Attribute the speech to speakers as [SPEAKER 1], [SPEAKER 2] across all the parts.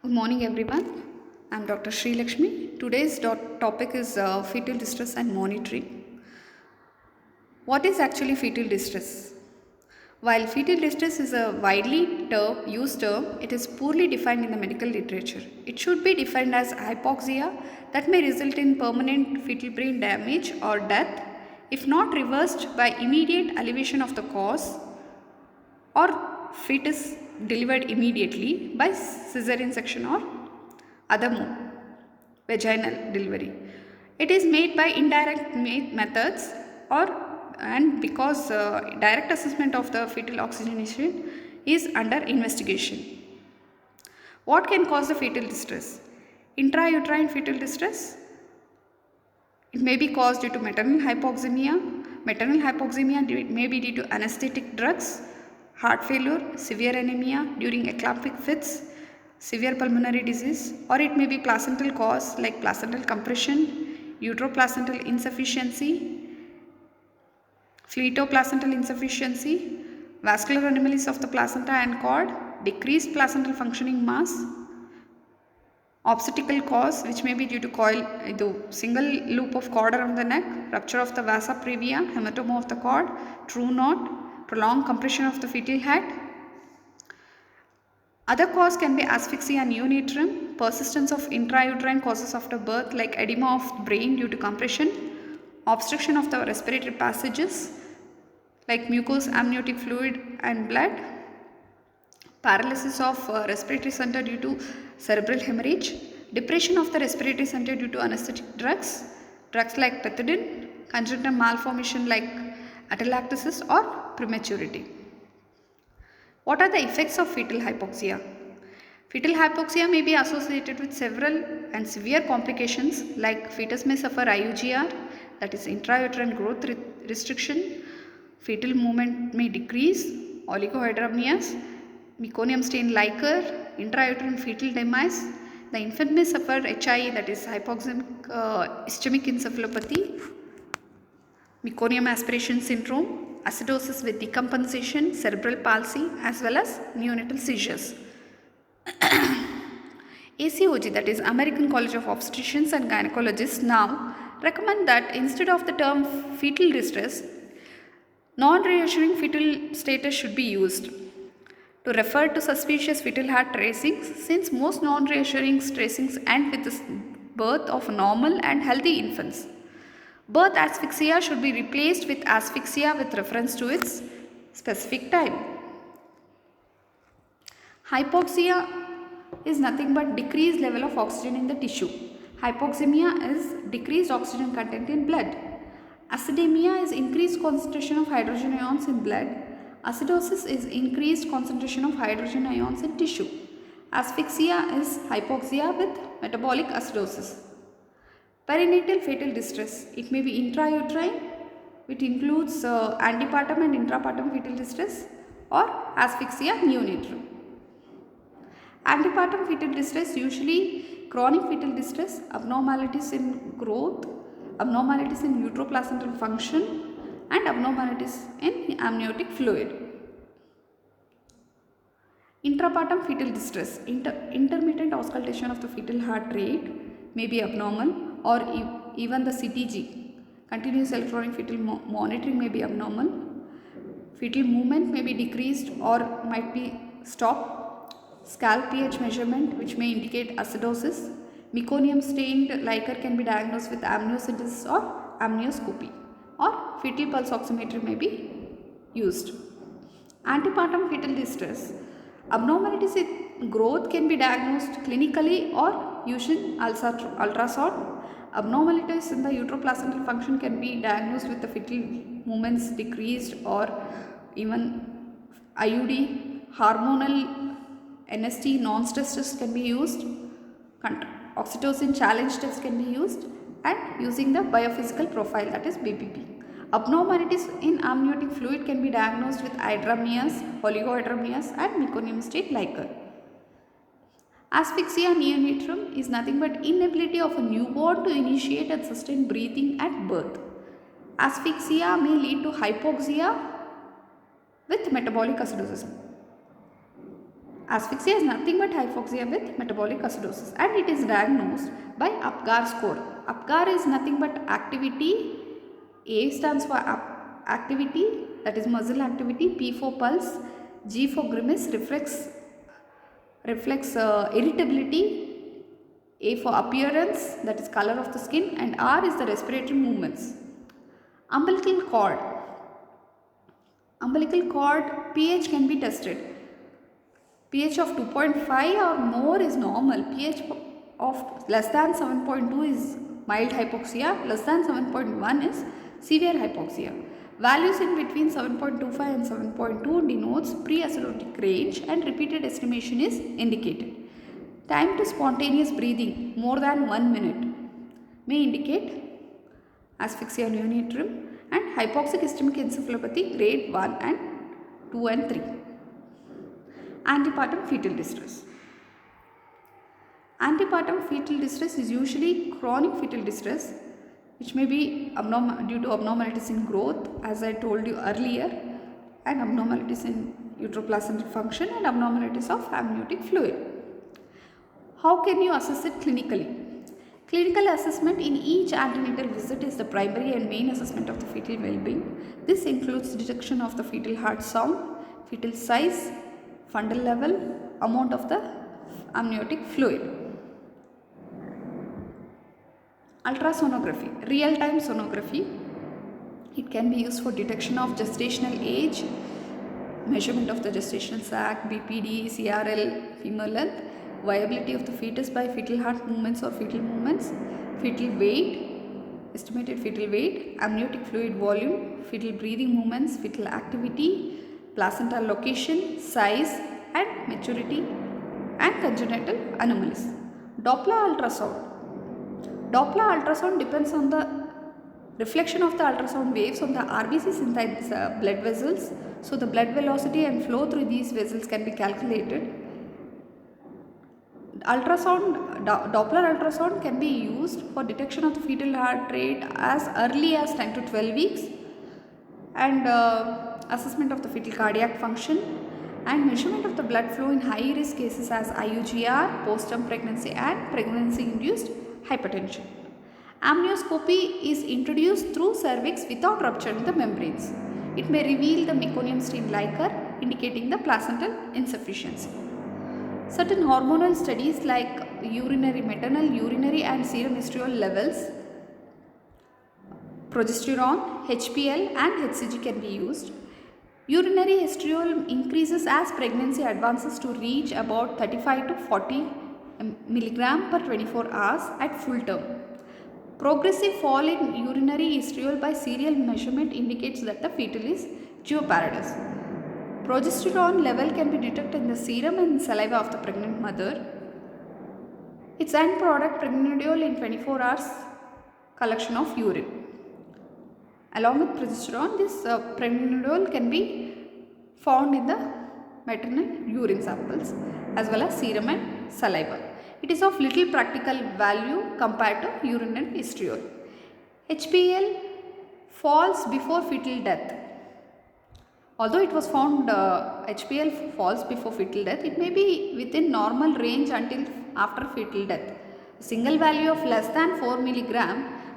[SPEAKER 1] Good morning, everyone. I'm Dr. Sri Lakshmi. Today's topic is fetal distress and monitoring. What is actually fetal distress? While fetal distress is a widely used term, it is poorly defined in the medical literature. It should be defined as hypoxia that may result in permanent fetal brain damage or death if not reversed by immediate elevation of the cause or fetus delivered immediately by cesarean section or other mode, vaginal delivery. It is made by indirect methods or and because direct assessment of the fetal oxygenation is under investigation. What can cause the fetal distress? Intrauterine fetal distress. It may be caused due to maternal hypoxemia. Maternal hypoxemia may be due to anesthetic drugs, heart failure, severe anemia during eclamptic fits, severe pulmonary disease, or it may be placental cause like placental compression, uteroplacental insufficiency, fetoplacental insufficiency, vascular anomalies of the placenta and cord, decreased placental functioning mass, obstetrical cause which may be due to single loop of cord around the neck, rupture of the vasa previa, hematoma of the cord, true knot, prolonged compression of the fetal head. Other cause can be asphyxia neonatal, persistence of intrauterine causes after birth like edema of brain due to compression, obstruction of the respiratory passages like mucous amniotic fluid and blood, paralysis of respiratory center due to cerebral hemorrhage, depression of the respiratory center due to anesthetic drugs, drugs like pethidine, congenital malformation like atelectasis or prematurity. What are the effects of fetal hypoxia? Fetal hypoxia may be associated with several and severe complications like fetus may suffer IUGR, that is intrauterine growth restriction, fetal movement may decrease, oligohydramnias, meconium stain liquor, intrauterine fetal demise. The infant may suffer HIE, that is hypoxemic ischemic encephalopathy, meconium aspiration syndrome, acidosis with decompensation, cerebral palsy, as well as neonatal seizures. ACOG, that is American College of Obstetricians and Gynecologists, now recommend that instead of the term fetal distress, non-reassuring fetal status should be used to refer to suspicious fetal heart tracings, since most non-reassuring tracings end with the birth of normal and healthy infants. Birth asphyxia should be replaced with asphyxia with reference to its specific time. Hypoxia is nothing but decreased level of oxygen in the tissue. Hypoxemia is decreased oxygen content in blood. Acidemia is increased concentration of hydrogen ions in blood. Acidosis is increased concentration of hydrogen ions in tissue. Asphyxia is hypoxia with metabolic acidosis. Perinatal fetal distress. It may be intrauterine, which includes antepartum and intrapartum fetal distress, or asphyxia neonatal. Antepartum fetal distress, usually chronic fetal distress, abnormalities in growth, abnormalities in uteroplacental function, and abnormalities in amniotic fluid. Intrapartum fetal distress, intermittent auscultation of the fetal heart rate may be abnormal, or even the CTG, continuous electronic fetal monitoring, may be abnormal. Fetal movement may be decreased or might be stopped. Scalp pH measurement, which may indicate acidosis. Meconium stained liquor can be diagnosed with amniocentesis or amnioscopy, or fetal pulse oximetry may be used. Antepartum fetal distress. Abnormalities in growth can be diagnosed clinically or using ultrasound. Abnormalities in the uteroplacental function can be diagnosed with the fetal movements decreased, or even IUD, hormonal NST non-stress test can be used, oxytocin challenge test can be used, and using the biophysical profile, that is BPP. Abnormalities in amniotic fluid can be diagnosed with hydramnias, oligohydramnias, and meconium state liquor. Asphyxia neonatal is nothing but inability of a newborn to initiate and sustain breathing at birth. Asphyxia may lead to hypoxia with metabolic acidosis. Asphyxia is nothing but hypoxia with metabolic acidosis, and it is diagnosed by Apgar score. Apgar is nothing but activity. A stands for activity, that is muscle activity, P for pulse, G for grimace, reflex irritability, A for appearance, that is color of the skin, and R is the respiratory movements. Umbilical cord. Umbilical cord pH can be tested. pH of 2.5 or more is normal. pH of less than 7.2 is mild hypoxia, less than 7.1 is severe hypoxia. Values in between 7.25 and 7.2 denotes pre-acidotic range, and repeated estimation is indicated. Time to spontaneous breathing more than 1 minute may indicate asphyxia neonatal, and hypoxic ischemic encephalopathy grade 1 and 2 and 3. Antepartum fetal distress. Antepartum fetal distress is usually chronic fetal distress, which may be due to abnormalities in growth, as I told you earlier, and abnormalities in uteroplacental function and abnormalities of amniotic fluid. How can you assess it clinically? Clinical assessment in each antenatal visit is the primary and main assessment of the fetal well-being. This includes detection of the fetal heart sound, fetal size, fundal level, amount of the amniotic fluid. Ultrasonography, real-time sonography. It can be used for detection of gestational age, measurement of the gestational sac, BPD, CRL, femur length, viability of the fetus by fetal heart movements or fetal movements, fetal weight, estimated fetal weight, amniotic fluid volume, fetal breathing movements, fetal activity, placental location, size and maturity, and congenital anomalies. Doppler ultrasound. Doppler ultrasound depends on the reflection of the ultrasound waves on the RBCs inside blood vessels. So the blood velocity and flow through these vessels can be calculated. Doppler ultrasound can be used for detection of the fetal heart rate as early as 10 to 12 weeks, and assessment of the fetal cardiac function, and measurement of the blood flow in high risk cases as IUGR, postpartum pregnancy and pregnancy induced hypertension. Amnioscopy is introduced through cervix without rupturing the membranes. It may reveal the meconium stained liquor indicating the placental insufficiency. Certain hormonal studies like urinary, maternal urinary and serum estriol levels, progesterone, HPL and HCG can be used. Urinary estriol increases as pregnancy advances to reach about 35 to 40 mg per 24 hours at full term. Progressive fall in urinary estriol by serial measurement indicates that the fetal is geoparadis. Progesterone level can be detected in the serum and saliva of the pregnant mother. Its end product pregnanediol in 24 hours collection of urine. Along with progesterone, this pregnanediol can be found in the maternal urine samples as well as serum and saliva. It is of little practical value compared to urinary estriol. HPL falls before fetal death. Although it was found HPL falls before fetal death, it may be within normal range until after fetal death. A single value of less than 4 mg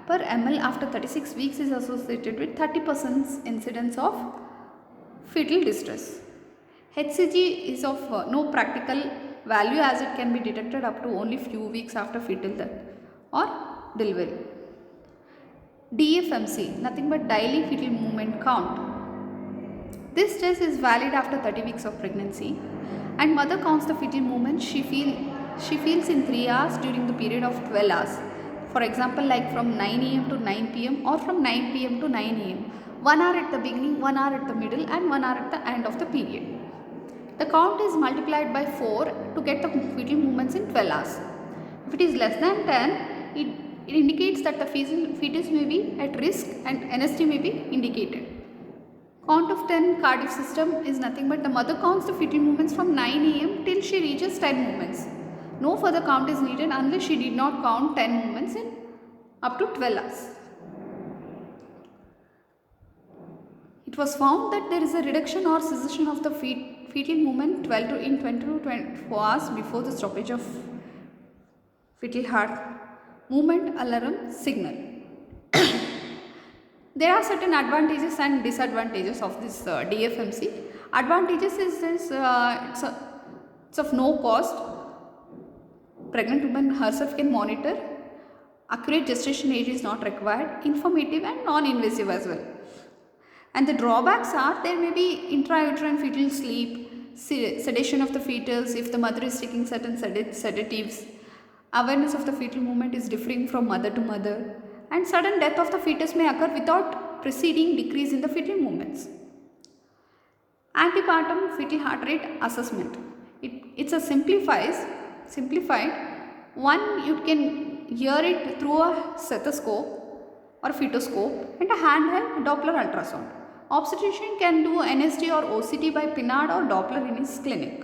[SPEAKER 1] per ml after 36 weeks is associated with 30% incidence of fetal distress. HCG is of no practical value as it can be detected up to only few weeks after fetal death or delivery. DFMC, nothing but daily fetal movement count. This test is valid after 30 weeks of pregnancy, and mother counts the fetal movement she feels in 3 hours during the period of 12 hours. For example, like from 9 am to 9 pm or from 9 pm to 9 am. 1 hour at the beginning, 1 hour at the middle and 1 hour at the end of the period. The count is multiplied by 4 to get the fetal movements in 12 hours. If it is less than 10, it indicates that the fetus may be at risk and NST may be indicated. Count of 10 cardiac system is nothing but the mother counts the fetal movements from 9 am till she reaches 10 movements. No further count is needed unless she did not count 10 movements in up to 12 hours. It was found that there is a reduction or cessation of the fetal movement 12 to in 20 to 24 hours before the stoppage of fetal heart movement alarm signal. There are certain advantages and disadvantages of this DFMC. Advantages is this, it's of no cost. Pregnant woman herself can monitor. Accurate gestation age is not required. Informative and non-invasive as well. And the drawbacks are there may be intrauterine fetal sleep, sedation of the fetus if the mother is taking certain sedatives. Awareness of the fetal movement is differing from mother to mother, and sudden death of the fetus may occur without preceding decrease in the fetal movements. Antepartum fetal heart rate assessment. It's a simplified one. You can hear it through a stethoscope or fetoscope and a handheld Doppler ultrasound. Obstetrician can do NST or OCT by Pinard or Doppler in his clinic.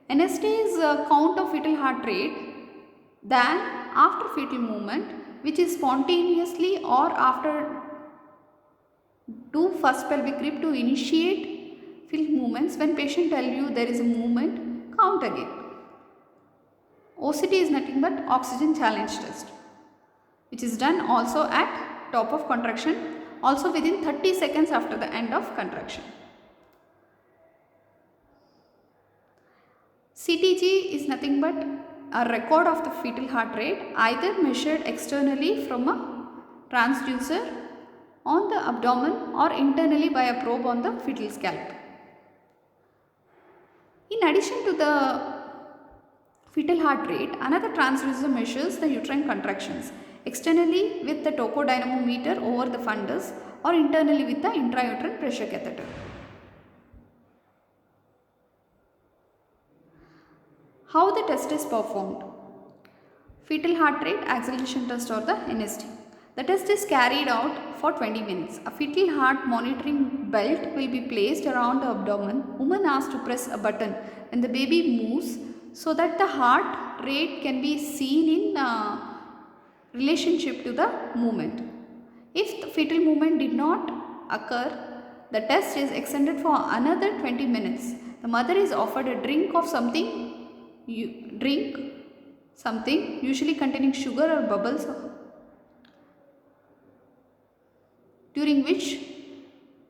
[SPEAKER 1] NST is a count of fetal heart rate than after fetal movement, which is spontaneously or after do first pelvic rib to initiate fetal movements. When patient tell you there is a movement, count again. OCT is nothing but oxygen challenge test, which is done also at top of contraction, also within 30 seconds after the end of contraction. CTG is nothing but a record of the fetal heart rate, either measured externally from a transducer on the abdomen or internally by a probe on the fetal scalp. In addition to the fetal heart rate, another transducer measures the uterine contractions externally with the tocodynamometer over the fundus or internally with the intrauterine pressure catheter. How the test is performed? Fetal heart rate acceleration test or the NST. The test is carried out for 20 minutes. A fetal heart monitoring belt will be placed around the abdomen. Woman asked to press a button when the baby moves so that the heart rate can be seen in relationship to the movement. If the fetal movement did not occur, the test is extended for another 20 minutes. The mother is offered a drink usually containing sugar or bubbles, during which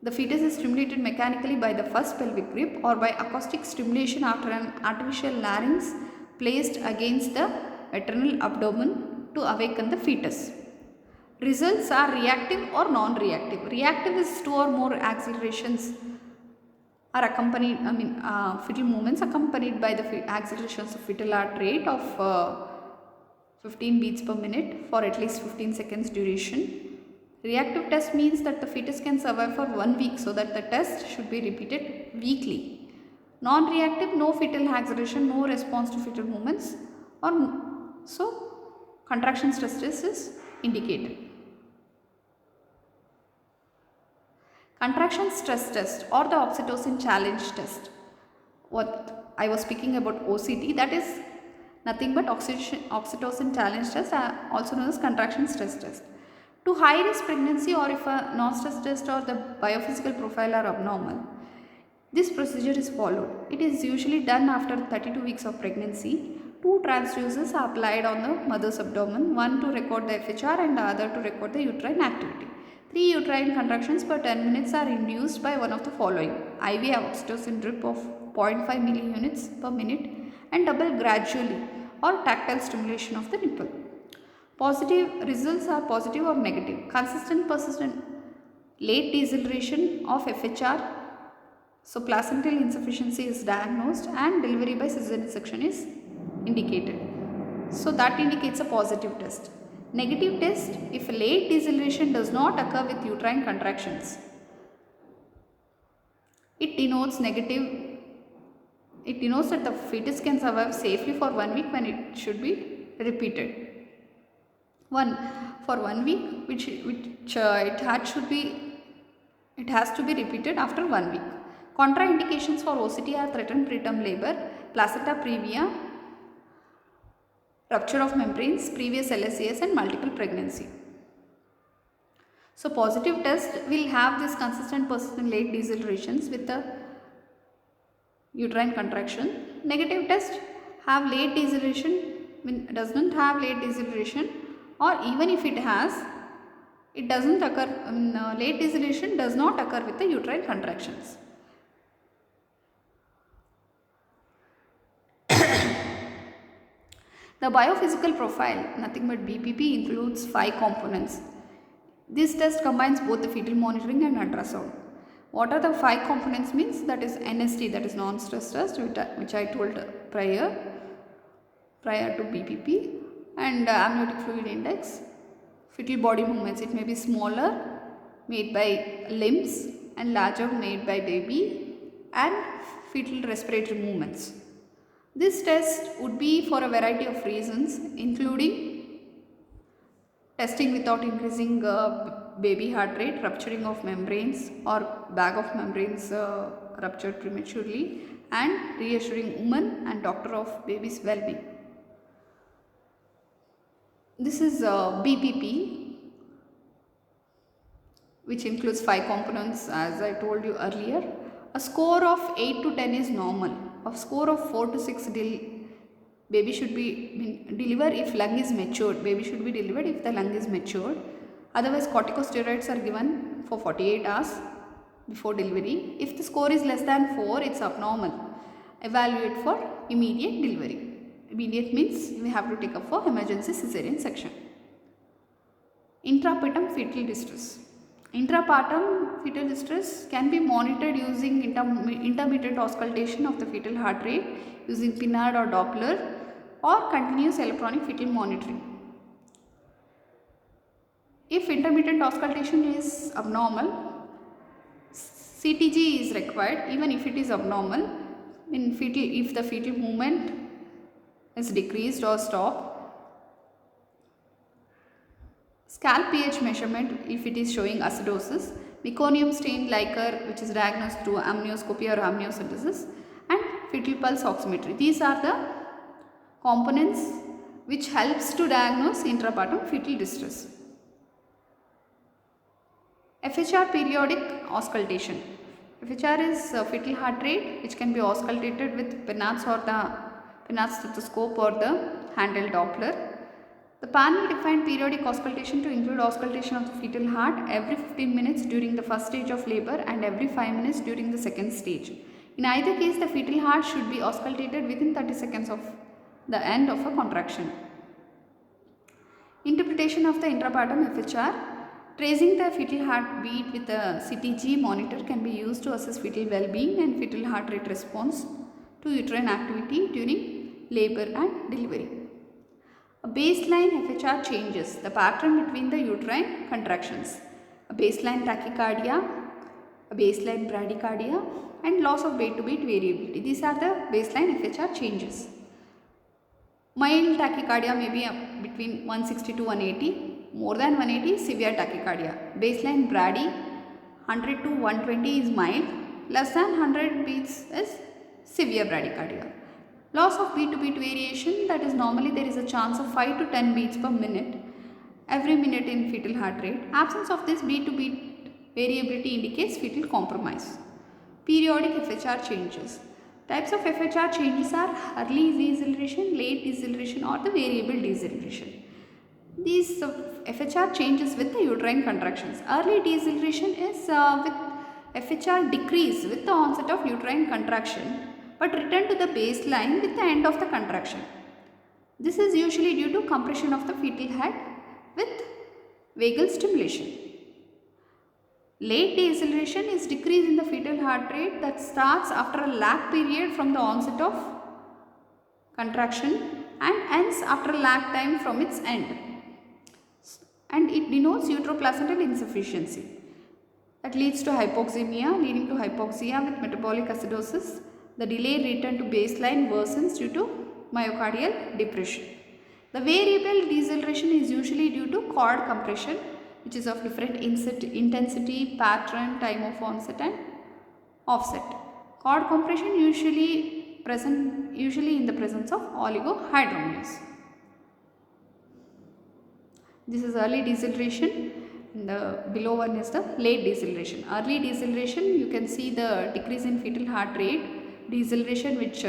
[SPEAKER 1] the fetus is stimulated mechanically by the first pelvic rib or by acoustic stimulation after an artificial larynx placed against the maternal abdomen to awaken the fetus. Results are reactive or non-reactive. Reactive is 2 or more accelerations are accompanied, fetal movements accompanied by the accelerations of fetal heart rate of 15 beats per minute for at least 15 seconds duration. Reactive test means that the fetus can survive for 1 week, so that the test should be repeated weekly. Non-reactive, no fetal acceleration, no response to fetal movements, so contraction stress test is indicated. Contraction stress test or the oxytocin challenge test. What I was speaking about OCT, that is nothing but oxytocin challenge test, also known as contraction stress test. To high risk pregnancy or if a non-stress test or the biophysical profile are abnormal, this procedure is followed. It is usually done after 32 weeks of pregnancy. 2 transducers are applied on the mother's abdomen, one to record the FHR and the other to record the uterine activity. 3 uterine contractions per 10 minutes are induced by one of the following: IV oxytocin drip of 0.5 milliunits per minute and double gradually or tactile stimulation of the nipple. Positive results are positive or negative. Consistent, persistent late deceleration of FHR, so placental insufficiency is diagnosed and delivery by cesarean section is indicated. So that indicates a positive test. Negative test, if late deceleration does not occur with uterine contractions, it denotes negative. It denotes that the fetus can survive safely for 1 week when it should be repeated. For 1 week, it has to be repeated after 1 week. Contraindications for OCT are threatened preterm labor, placenta previa, rupture of membranes, previous LSAS and multiple pregnancy. So positive test will have this consistent persistent late decelerations with the uterine contraction. Negative test have late deceleration, does not have late deceleration, or even if it has, it doesn't occur, late deceleration does not occur with the uterine contractions. The biophysical profile, nothing but BPP, includes 5 components. This test combines both the fetal monitoring and ultrasound. What are the 5 components means? That is NST, that is non-stress test, which I told prior to BPP, and amniotic fluid index. Fetal body movements, it may be smaller, made by limbs, and larger, made by baby, and fetal respiratory movements. This test would be for a variety of reasons, including testing without increasing baby heart rate, rupturing of membranes or bag of membranes ruptured prematurely, and reassuring woman and doctor of baby's well-being. This is BPP, which includes 5 components as I told you earlier. A score of 8 to 10 is normal. A score of 4 to 6, baby should be delivered if lung is matured. Baby should be delivered if the lung is matured. Otherwise, corticosteroids are given for 48 hours before delivery. If the score is less than 4, it's abnormal. Evaluate for immediate delivery. Immediate means we have to take up for emergency cesarean section. Intrapartum fetal distress. Intrapartum fetal distress can be monitored using intermittent auscultation of the fetal heart rate using Pinard or Doppler, or continuous electronic fetal monitoring. If intermittent auscultation is abnormal, CTG is required even if it is abnormal. If the fetal movement is decreased or stopped. Scalp pH measurement if it is showing acidosis. Meconium stained liquor, which is diagnosed through amnioscopy or amniocentesis, and fetal pulse oximetry. These are the components which helps to diagnose intrapartum fetal distress. FHR periodic auscultation. FHR is fetal heart rate, which can be auscultated with Pinard's or the Pinard's stethoscope or the handheld Doppler. The panel defined periodic auscultation to include auscultation of the fetal heart every 15 minutes during the first stage of labor and every 5 minutes during the second stage. In either case, the fetal heart should be auscultated within 30 seconds of the end of a contraction. Interpretation of the intrapartum FHR. Tracing the fetal heartbeat with a CTG monitor can be used to assess fetal well-being and fetal heart rate response to uterine activity during labor and delivery. A baseline FHR changes the pattern between the uterine contractions. A baseline tachycardia, a baseline bradycardia, and loss of beat-to-beat variability. These are the baseline FHR changes. Mild tachycardia may be between 160 to 180. More than 180 is severe tachycardia. Baseline brady 100 to 120 is mild. Less than 100 beats is severe bradycardia. Loss of beat-to-beat variation, that is normally there is a chance of 5 to 10 beats per minute every minute in fetal heart rate. Absence of this beat-to-beat variability indicates fetal compromise. Periodic FHR changes. Types of FHR changes are early deceleration, late deceleration, or the variable deceleration. These FHR changes with the uterine contractions. Early deceleration is with FHR decrease with the onset of uterine contraction but return to the baseline with the end of the contraction. This is usually due to compression of the fetal head with vagal stimulation. Late deceleration is decrease in the fetal heart rate that starts after a lag period from the onset of contraction and ends after a lag time from its end. And it denotes uteroplacental insufficiency. That leads to hypoxemia, leading to hypoxia with metabolic acidosis. The delayed return to baseline worsens due to myocardial depression. The variable deceleration is usually due to cord compression, which is of different intensity, pattern, time of onset and offset. Cord compression usually in the presence of oligohydramnios. This is early deceleration, and the below one is the late deceleration. Early deceleration, you can see the decrease in fetal heart rate deceleration which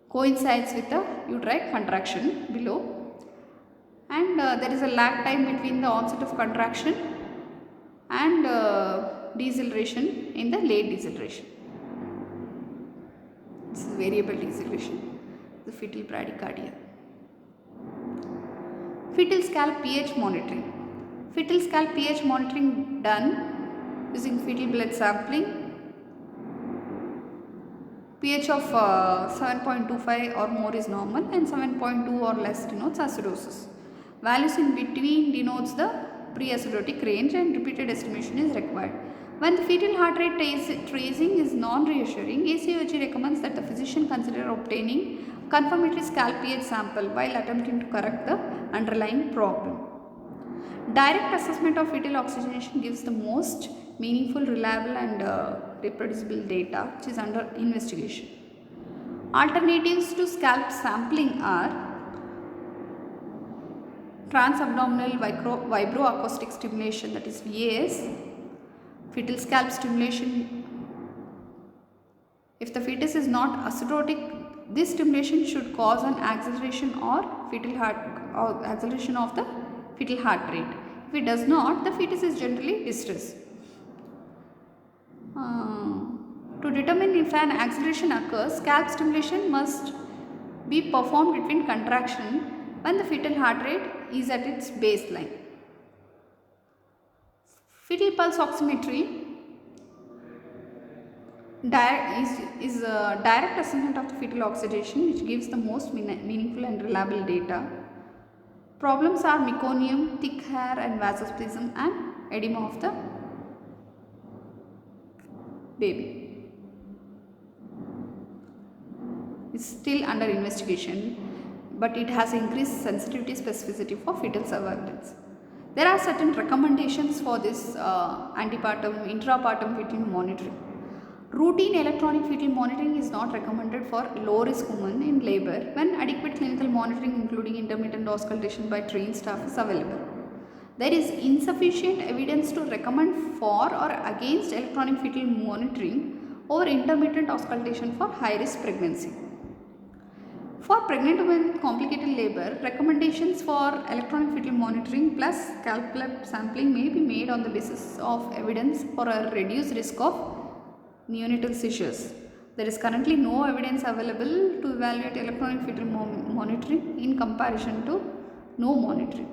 [SPEAKER 1] coincides with the uterine contraction below, and there is a lag time between the onset of contraction and deceleration in the late deceleration. This is variable deceleration, the fetal bradycardia. Fetal scalp pH monitoring. Fetal scalp pH monitoring done using fetal blood sampling. pH of 7.25 or more is normal and 7.2 or less denotes acidosis. Values in between denotes the pre-acidotic range and repeated estimation is required. When the fetal heart rate tracing is non-reassuring, ACOG recommends that the physician consider obtaining confirmatory scalp pH sample while attempting to correct the underlying problem. Direct assessment of fetal oxygenation gives the most meaningful, reliable and reproducible data which is under investigation. Alternatives to scalp sampling are transabdominal vibroacoustic stimulation, that is VAS, fetal scalp stimulation. If the fetus is not acidotic, this stimulation should cause an acceleration of the fetal heart rate. If it does not, the fetus is generally distressed. To determine if an acceleration occurs, scalp stimulation must be performed between contraction when the fetal heart rate is at its baseline. Fetal pulse oximetry is a direct assessment of the fetal oxygenation which gives the most meaningful and reliable data. Problems are meconium, thick hair and vasospasm and edema of the baby. It's still under investigation, but it has increased sensitivity specificity for fetal surveillance. There are certain recommendations for this antepartum, intrapartum fetal monitoring. Routine electronic fetal monitoring is not recommended for low risk women in labor when adequate clinical monitoring including intermittent auscultation by trained staff is available. There is insufficient evidence to recommend for or against electronic fetal monitoring over intermittent auscultation for high risk pregnancy. For pregnant women with complicated labor, recommendations for electronic fetal monitoring plus scalp blood sampling may be made on the basis of evidence for a reduced risk of neonatal seizures. There is currently no evidence available to evaluate electronic fetal monitoring in comparison to no monitoring.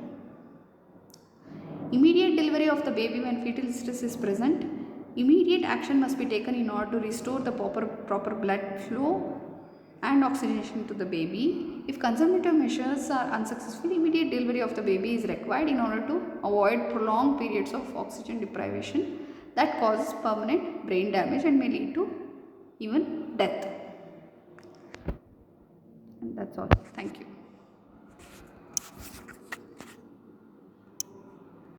[SPEAKER 1] Immediate delivery of the baby when fetal distress is present. Immediate action must be taken in order to restore the proper blood flow and oxygenation to the baby. If conservative measures are unsuccessful, immediate delivery of the baby is required in order to avoid prolonged periods of oxygen deprivation that causes permanent brain damage and may lead to even death. And that's all. Thank you.